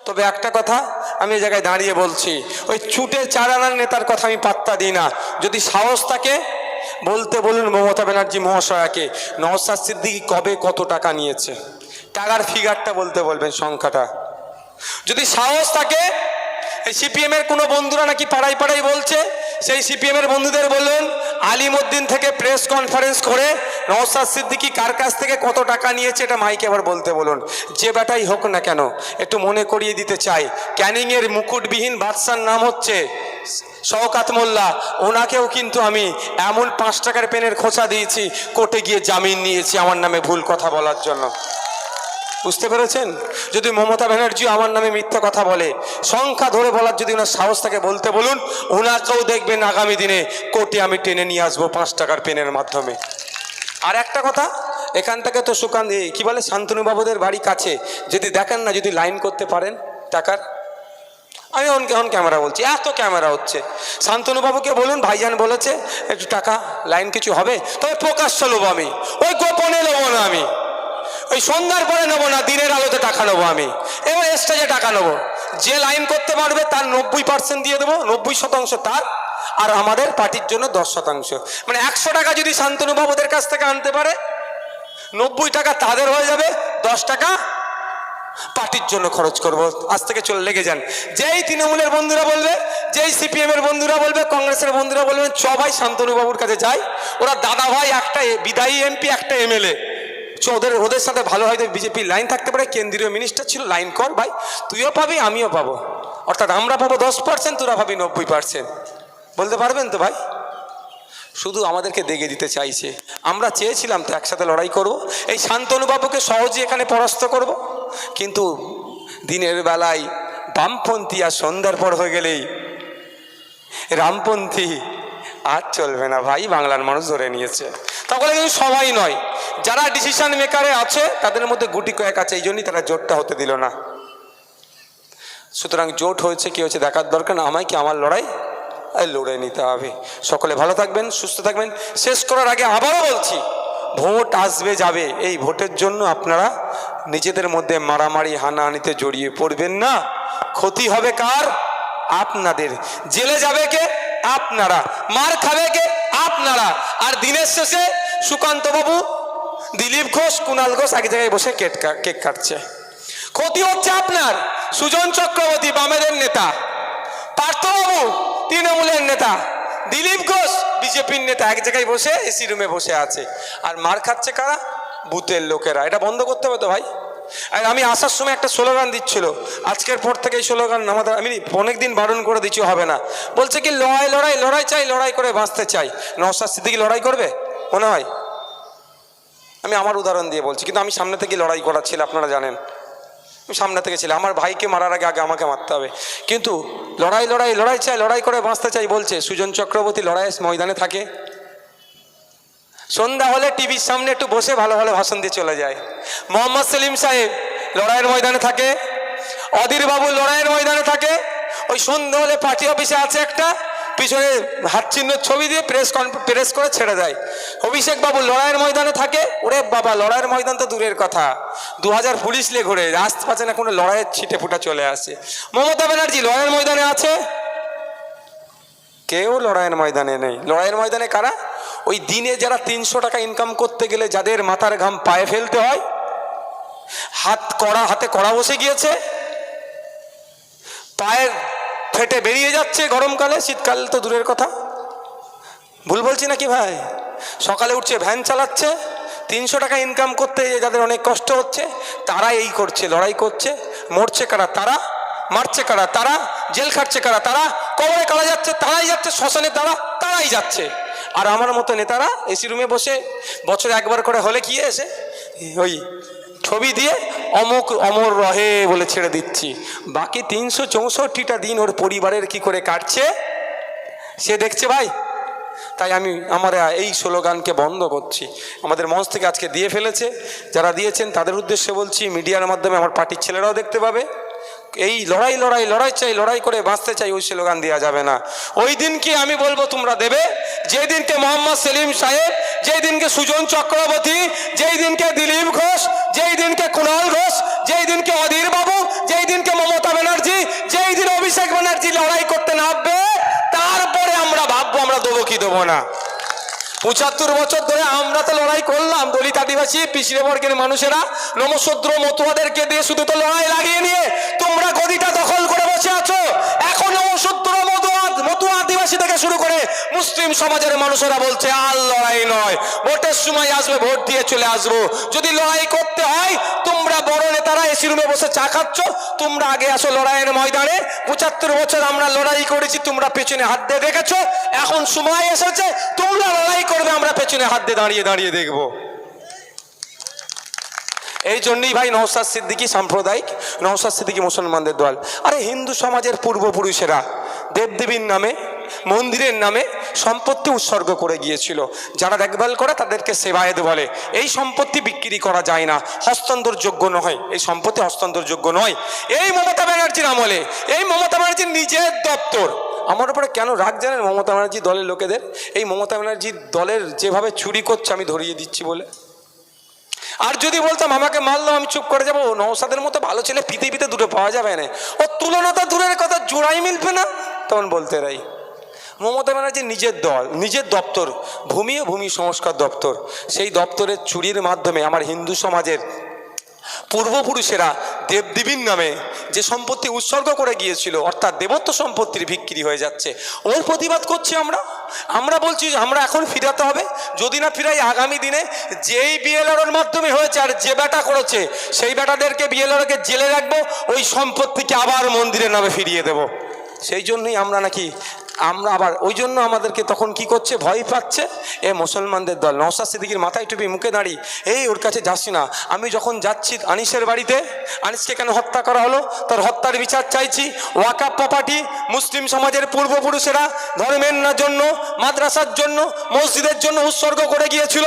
তবে একটা কথা আমি এই জায়গায় দাঁড়িয়ে বলছি, ওই চুটে চারানার নেতার কথা আমি পাত্তা দিই না। যদি সাহস থাকে বলতে বলুন মমতা ব্যানার্জি মহাশয়াকে নওশাদ সিদ্দিকী কবে কত টাকা নিয়েছে, টাকার ফিগারটা বলতে বলবেন, সংখ্যাটা। যদি সাহস থাকে, এই সিপিএম এর কোনো বন্ধুরা নাকি পাড়ায় পাড়ায় বলছে, সেই সিপিএম এর বন্ধুদের বলুন আলিমউদ্দিন থেকে প্রেস কনফারেন্স করে নওশাদ সিদ্দিকী কার কাছ থেকে কত টাকা নিয়েছে এটা মাইকে আবার বলতে বলুন। যে বেটাই হোক না কেন, একটু মনে করিয়ে দিতে চাই, ক্যানিংয়ের মুকুটবিহীন বাদশার নাম হচ্ছে শওকাত মোল্লা। ওনাকেও কিন্তু আমি এমন 5 টাকার পেনের খোঁচা দিয়েছি, কোর্টে গিয়ে জামিন নিয়েছি আমার নামে ভুল কথা বলার জন্য। বুঝতে পেরেছেন? যদি মমতা ব্যানার্জি আমার নামে মিথ্যা কথা বলে, সংখ্যা ধরে বলার যদি ওনার সাহস থাকে বলতে বলুন, ওনাকেও দেখবেন আগামী দিনে কোর্টে আমি টেনে নিয়ে আসবো 5 টাকার পেনের মাধ্যমে। আর একটা কথা, এখান থেকে তো সুকান্ত কি বলে শান্তনুবাবুদের বাড়ি কাছে, যদি দেখেন না, যদি লাইন করতে পারেন টাকার, আমি অন ক্যামেরা বলছি, এত ক্যামেরা হচ্ছে, শান্তনুবাবুকে বলুন ভাইজান বলেছে একটু টাকা লাইন কিছু হবে, তবে প্রকাশ্য নেবো আমি, ওই গোপনে নেবো না, আমি ওই সন্ধ্যার পরে নেবো না, দিনের আলোতে টাকা নেবো আমি, এবার স্টেজে টাকা নেবো। যে লাইন করতে পারবে তার 90% দিয়ে দেবো, 90% তার, আর আমাদের পার্টির জন্য 10%। মানে 100 টাকা যদি শান্তনুবাবুদের কাছ থেকে আনতে পারে, 90 টাকা তাদের হয়ে যাবে, 10 টাকা পার্টির জন্য খরচ করব। আজ থেকে চলে লেগে যান। যেই তৃণমূলের বন্ধুরা বলবে, যেই সিপিএম এর বন্ধুরা বলবে, কংগ্রেসের বন্ধুরা বলবেন সবাই শান্তনুবাবুর কাছে যায়, ওরা দাদা ভাই, একটা বিদায়ী এমপি, একটা এমএলএ, ওদের সাথে ভালো হয়তো বিজেপির লাইন থাকতে পারে, কেন্দ্রীয় মিনিস্টার ছিল, লাইন কর ভাই, তুইও পাবি আমিও পাবো, অর্থাৎ আমরা পাবো 10%, তোরা পাবি 90%। বলতে পারবেন তো ভাই? শুধু আমাদেরকে দেখিয়ে দিতে চাইছে। আমরা চেয়েছিলাম তো একসাথে লড়াই করব, এই শান্তনুবাবুকে সহজে এখানে পরাস্ত করব, কিন্তু দিনের বেলায় বামপন্থী আর সন্ধ্যার পর হয়ে গেলেই রামপন্থী আর চলবে না ভাই, বাংলার মানুষ ধরে নিয়েছে। তখন কিন্তু সবাই নয়, যারা ডিসিশন মেকারে আছে তাদের মধ্যে গুটি কয়েক আছে, এই জন্যই তারা জোটটা হতে দিল না। সুতরাং জোট হয়েছে কি হয়েছে দেখার দরকার না, আমায় কি আমার লড়াই লড়ে নিতে হবে। সকলে ভালো থাকবেন, সুস্থ থাকবেন। শেষ করার আগে আবারও বলছি, ভোট আসবে যাবে, এই ভোটের জন্য আপনারা নিজেদের মধ্যে মারামারি হানাহানিতে জড়িয়ে পড়বেন না। ক্ষতি হবে কার? আপনাদের। জেলে যাবে কে? আপনারা। মার খাবে কে? আপনারা। আর দিনের শেষে সুকান্ত বাবু, দিলীপ ঘোষ, কুণাল ঘোষ এক জায়গায় বসে কেক কাটছে। ক্ষতি হচ্ছে আপনার। সুজন চক্রবর্তী বামেদের নেতা, পার্থবাবু তৃণমূলের নেতা, দিলীপ ঘোষ বিজেপির নেতা এক জায়গায় বসে এসি রুমে বসে আছে, আর মার খাচ্ছে কারা? বুথের লোকেরা। এটা বন্ধ করতে হবে তো ভাই। আর আমি আসার সময় একটা স্লোগান দিচ্ছিল, আজকের পর থেকে এই স্লোগান আমাদের, আমি অনেকদিন বারণ করে দিচ্ছি, হবে না। বলছে কি লড়াই লড়াই লড়াই চাই, লড়াই করে বাঁচতে চাই। নওশাদ সিদ্দিকী লড়াই করবে মনে হয়? আমি আমার উদাহরণ দিয়ে বলছি, কিন্তু আমি সামনে থেকে লড়াই করার ছিল, আপনারা জানেন আমি সামনে থেকে ছিলাম। আমার ভাইকে মারার আগে আমাকে মারতে হবে, কিন্তু লড়াই লড়াই লড়াই চাই, লড়াই করে বাঁচতে চাই বলছে। সুজন চক্রবর্তী লড়াইয়ের ময়দানে থাকে, সন্ধ্যা হলে টিভির সামনে একটু বসে ভালো ভালো ভাষণ দিয়ে চলে যায়। মোহাম্মদ সেলিম সাহেব লড়াইয়ের ময়দানে থাকে, অধীর বাবু লড়াইয়ের ময়দানে থাকে, ওই সন্ধ্যা হলে পার্টি অফিসে আছে একটা, পিছনে হাত চিহ্নের ছবি দিয়ে প্রেস করে ছেড়ে দেয়। অভিষেক বাবু লড়াইয়ের ময়দানে থাকে। ওরে বাবা, লড়াইয়ের ময়দান তো দূরের কথা, 2000 পুলিশ নিয়ে ঘুরে, রাস্তা পাচ্ছে না, কোনো লড়াইয়ের ছিটে ফুটা চলে আসে। মমতা ব্যানার্জি লড়াইয়ের ময়দানে আছে, কেউ লড়াইয়ের ময়দানে নেই। লড়াইয়ের ময়দানে কারা? ওই দিনে যারা 300 টাকা ইনকাম করতে গেলে যাদের মাথার ঘাম পায়ে ফেলতে হয়, হাতে কড়া বসে গিয়েছে, পায়ের ফেটে বেরিয়ে যাচ্ছে গরমকালে, শীতকাল তো দূরের কথা। ভুল বলছি নাকি ভাই? সকালে উঠছে, ভ্যান চালাচ্ছে, 300 টাকা ইনকাম করতে যাদের অনেক কষ্ট হচ্ছে, তারা এই করছে, লড়াই করছে। মরছে কারা? তারা। মারছে কারা? তারা। জেল খাটছে কারা? তারা। কবরে কারা যাচ্ছে? তারাই যাচ্ছে। শ্মশানে তারাই যাচ্ছে। আর আমার মতো নেতারা এসি রুমে বসে বছরে একবার করে হলে কি এসে ওই ছবি দিয়ে অমুক অমর রহে বলে ছেড়ে দিচ্ছি, বাকি 364টা দিন ওর পরিবারের কি করে কাটছে সে দেখছে ভাই। তাই আমি আমার এই স্লোগানকে বন্ধ করছি, আমাদের মঞ্চ থেকে আজকে দিয়ে ফেলেছে। যারা দিয়েছেন তাদের উদ্দেশ্যে বলছি, মিডিয়ার মাধ্যমে আমার পার্টির ছেলেরাও দেখতে পাবে, এই লড়াই লড়াই লড়াই চাই, লড়াই করে বাঁচতে চাই, ওই স্লোগান দেওয়া যাবে না। ওই দিনকে আমি বলবো তোমরা দেবে, যেই দিনকে মোহাম্মদ সেলিম সাহেব, যেই দিনকে সুজন চক্রবর্তী, যেই দিনকে দিলীপ ঘোষ, যেই দিনকে কুণাল ঘোষ, যেই দিনকে অধীর বাবু, যেই দিনকে মমতা দেবো কি দেবো না। ৭৫ বছর ধরে আমরা তো লড়াই করলাম, দলিত আদিবাসী পিছিয়ে বর্গের মানুষেরা নমশূদ্র মতুয়াদেরকে দিয়ে শুধু তো লড়াই লাগিয়ে নিয়ে তোমরা গদিটা দখল করে বসে আছো। এখন নমশূদ্র মতুয়া আদিবাসী থেকে শুরু করে মুসলিম সমাজের মানুষেরা বলছে আর লড়াই নয়, ভোটের সময় আসবে, ভোট দিয়ে চলে আসবো। যদি লড়াই করতে হয় তোমরা বড় নেতারা এসি রুমে বসে চা খাচ্ছ, তোমরা আগে আসো লড়াইয়ের ময়দানে। ৭৫ বছর আমরা লড়াই করেছি, তোমরা পেছনে হাত দিয়ে দেখেছো। এখন সময় এসেছে তোমরা লড়াই করবে, আমরা পেছনে হাত দিয়ে দাঁড়িয়ে দাঁড়িয়ে দেখবো। এই জন্যই ভাই নওশাদ সিদ্দিকী সাম্প্রদায়িক, নওশাদ সিদ্দিকী মুসলমানদের দল। আরে হিন্দু সমাজের পূর্বপুরুষেরা দেবদেবীর নামে, মন্দিরের নামে সম্পত্তি উৎসর্গ করে গিয়েছিল। যারা দেখভাল করে তাদেরকে সেবায়েত বলে। এই সম্পত্তি বিক্রি করা যায় না, হস্তান্তরযোগ্য নয়, এই সম্পত্তি হস্তান্তরযোগ্য নয়। এই মমতা ব্যানার্জির আমলে, এই মমতা ব্যানার্জির নিজের দপ্তর। আমার উপরে কেন রাগ জানেন মমতা ব্যানার্জি দলের লোকেদের? এই মমতা ব্যানার্জি দলের যেভাবে চুরি করছে আমি ধরিয়ে দিচ্ছি বলে। আর যদি বলতাম আমাকে মারলো আমি চুপ করে যাবো, নওশাদের মতো ভালো ছেলে পৃথিবীতে দুটো পাওয়া যাবে না, ও তুলনাটা দূরের কথা জোড়াই মিলবে না, তখন বলতে রাই। মমতা ব্যানার্জির নিজের দল, নিজের দপ্তর, ভূমি ও ভূমি সংস্কার দপ্তর, সেই দপ্তরের চুরির মাধ্যমে আমার হিন্দু সমাজের পূর্বপুরুষেরা দেবদেবীর নামে যে সম্পত্তি উৎসর্গ করে গিয়েছিল, অর্থাৎ দেবত্ব সম্পত্তির বিক্রি হয়ে যাচ্ছে, ওর প্রতিবাদ করছি আমরা। আমরা বলছি আমরা এখন ফিরাতে হবে, যদি না ফিরাই আগামী দিনে যেই বিএলআরওর মাধ্যমে হয়েছে আর যে বেটা করেছে সেই বেটাদেরকে বিএলআরওকে জেলে রাখবো, ওই সম্পত্তিকে আবার মন্দিরের নামে ফিরিয়ে দেব। সেই জন্যই আমরা নাকি আমরা আবার ওই জন্য আমাদেরকে তখন কি করছে, ভয় পাচ্ছে এ মুসলমানদের দল। নওশাদ সিদ্দিকীর মাথায় টুপি মুখে দাঁড়িয়ে এই ওর কাছে যাচ্ছি না। আমি যখন যাচ্ছি আনিসের বাড়িতে, আনিসকে কেন হত্যা করা হলো তার হত্যার বিচার চাইছি। ওয়াকাফ প্রপার্টি মুসলিম সমাজের পূর্বপুরুষেরা ধর্মের জন্য, মাদ্রাসার জন্য, মসজিদের জন্য উৎসর্গ করে গিয়েছিল।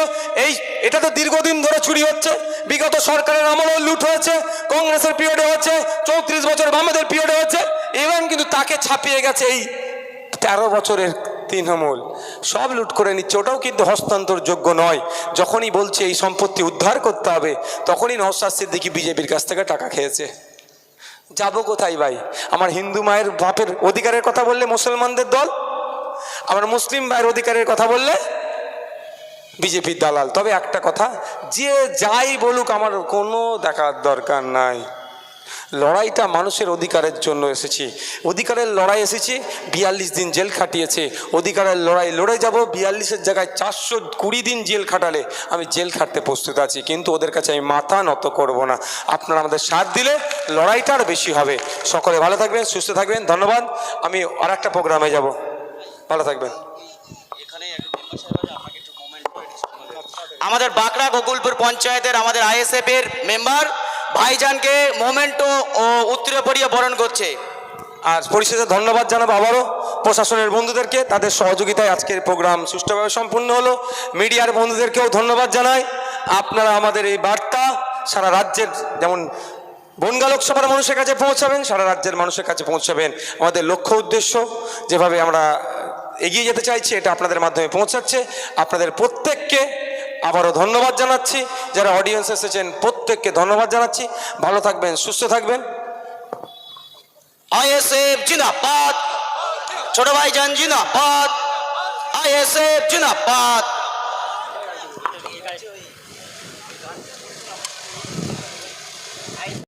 এটা তো দীর্ঘদিন ধরে চুরি হচ্ছে, বিগত সরকারের আমলেও লুট হয়েছে, কংগ্রেসের পিরিয়ডে হচ্ছে, 34 বছর বামেদের পিরিয়ডে হচ্ছে, এবং কিন্তু তাকে ছাপিয়ে গেছে এই 13 বছরের তৃণমূল, সব লুট করে নিচ্ছে। ওটাও কিন্তু হস্তান্তরযোগ্য নয়। যখনই বলছে এই সম্পত্তি উদ্ধার করতে হবে, তখনই নওশাদ সিদ্দিকী বিজেপির কাছ থেকে টাকা খেয়েছে। যাবো কোথায় ভাই? আমার হিন্দু মায়ের বাপের অধিকারের কথা বললে মুসলমানদের দল, আমার মুসলিম ভাইয়ের অধিকারের কথা বললে বিজেপির দালাল। তবে একটা কথা, যে যাই বলুক আমার কোনো দেখার দরকার নাই। লড়াইটা মানুষের অধিকারের জন্য এসেছি, অধিকারের লড়াই এসেছি। 42 দিন জেল খাটিয়েছে, অধিকারের লড়াই লড়ে যাব। 42-এর জায়গায় 420 দিন জেল খাটালে আমি জেল খাটতে প্রস্তুত আছি, কিন্তু ওদের কাছে আমি মাথা নত করব না। আপনারা আমাদের সাথ দিলে লড়াইটা আর বেশি হবে। সকলে ভালো থাকবেন, সুস্থ থাকবেন, ধন্যবাদ। আমি আর একটা প্রোগ্রামে যাব, ভালো থাকবেন। আমাদের বাঁকড়া গোকুলপুর পঞ্চায়েতের আমাদের আইএসএফ এর মেম্বার ভাইজানকে মোমেন্টো ও উত্তরে পড়িয়ে বরণ করছে। আর পরিশেষে ধন্যবাদ জানাবো আবারও প্রশাসনের বন্ধুদেরকে, তাদের সহযোগিতায় আজকের প্রোগ্রাম সুষ্ঠুভাবে সম্পূর্ণ হলো। মিডিয়ার বন্ধুদেরকেও ধন্যবাদ জানাই। আপনারা আমাদের এই বার্তা সারা রাজ্যের, যেমন বনগাঁ লোকসভার মানুষের কাছে পৌঁছাবেন, সারা রাজ্যের মানুষের কাছে পৌঁছাবেন। আমাদের লক্ষ্য উদ্দেশ্য যেভাবে আমরা এগিয়ে যেতে চাইছি, এটা আপনাদের মাধ্যমে পৌঁছাচ্ছে। আপনাদের প্রত্যেককে আবারও ধন্যবাদ জানাচ্ছি। যারা অডিয়েন্স এসেছেন প্রত্যেককে ধন্যবাদ জানাচ্ছি। ভালো থাকবেন, সুস্থ থাকবেন। আইএসএফ জিন্দাবাদ, ছোট ভাইজান জিন্দাবাদ, আইএসএফ জিন্দাবাদ।